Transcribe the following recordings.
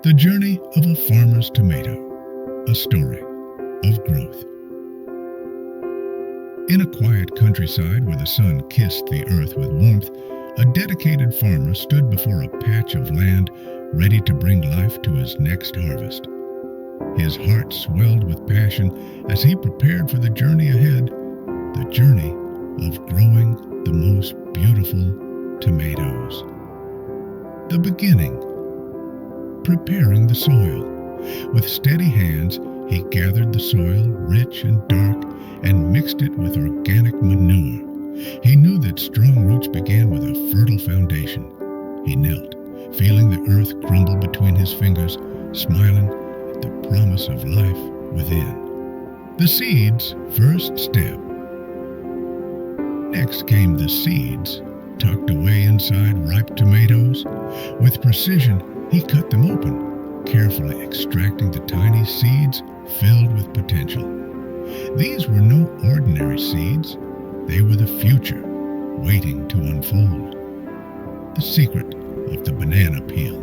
The Journey of a Farmer's Tomato, a story of growth. In a quiet countryside where the sun kissed the earth with warmth, a dedicated farmer stood before a patch of land ready to bring life to his next harvest. His heart swelled with passion as he prepared for the journey ahead, the journey of growing the most beautiful tomatoes. The beginning. Preparing the soil. With steady hands, he gathered the soil, rich and dark, and mixed it with organic manure. He knew that strong roots began with a fertile foundation. He knelt, feeling the earth crumble between his fingers, smiling at the promise of life within. The seed's first step. Next came the seeds, tucked away inside ripe tomatoes. With precision, he cut them open, carefully extracting the tiny seeds filled with potential. These were no ordinary seeds. They were the future, waiting to unfold. The secret of the banana peel.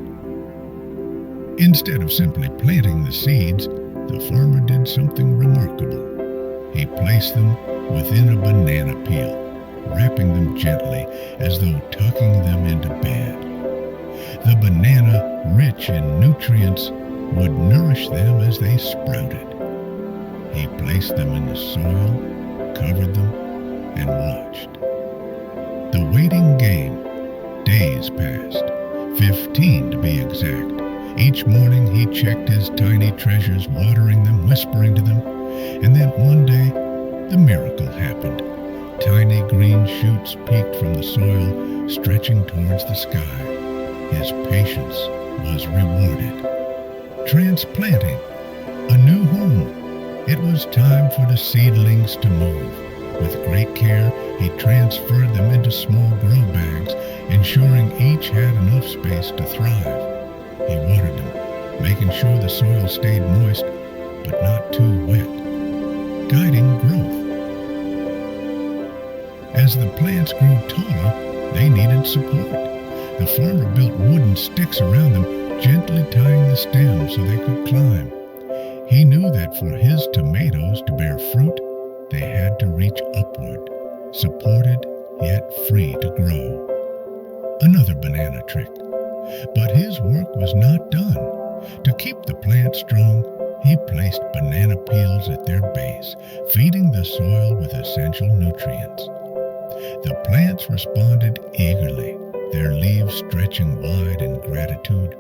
Instead of simply planting the seeds, the farmer did something remarkable. He placed them within a banana peel, wrapping them gently as though tucking them into bed. The banana, rich in nutrients, would nourish them as they sprouted. He placed them in the soil, covered them, and watched. The waiting game. Days passed, 15 to be exact. Each morning he checked his tiny treasures, watering them, whispering to them. And then one day, the miracle happened. Tiny green shoots peeked from the soil, stretching towards the sky. His patience was rewarded. Transplanting. A new home. It was time for the seedlings to move. With great care, he transferred them into small grow bags, ensuring each had enough space to thrive. He watered them, making sure the soil stayed moist, but not too wet, guiding growth. As the plants grew taller, they needed support. The farmer built wooden sticks around them, gently tying the stems so they could climb. He knew that for his tomatoes to bear fruit, they had to reach upward, supported yet free to grow. Another banana trick. But his work was not done. To keep the plant strong, he placed banana peels at their base, feeding the soil with essential nutrients. The plants responded eagerly, their leaves stretching wide in gratitude.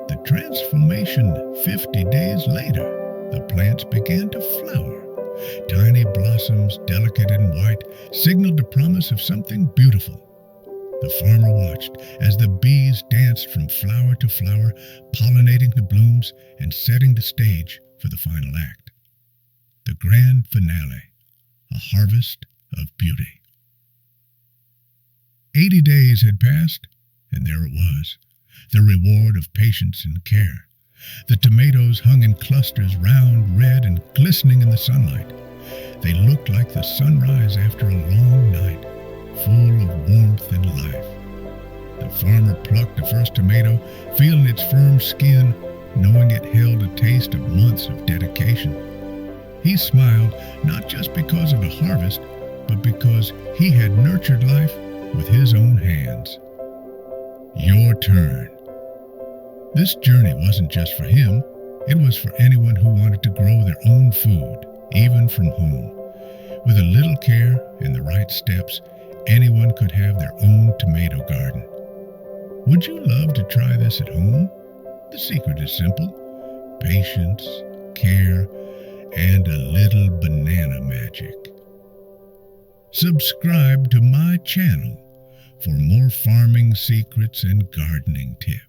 The transformation 50 days later, the plants began to flower. Tiny blossoms, delicate and white, signaled the promise of something beautiful. The farmer watched as the bees danced from flower to flower, pollinating the blooms and setting the stage for the final act. The grand finale, a harvest of beauty. 80 days had passed, and there it was, the reward of patience and care. The tomatoes hung in clusters, round, red, and glistening in the sunlight. They looked like the sunrise after a long night, full of warmth and life. The farmer plucked the first tomato, feeling its firm skin, knowing it held a taste of months of dedication. He smiled, not just because of the harvest, but because he had nurtured life with his own hands. Your turn. This journey wasn't just for him. It was for anyone who wanted to grow their own food, even from home. With a little care and the right steps, anyone could have their own tomato garden. Would you love to try this at home? The secret is simple: patience, care, and a little banana magic. Subscribe to my channel for more farming secrets and gardening tips.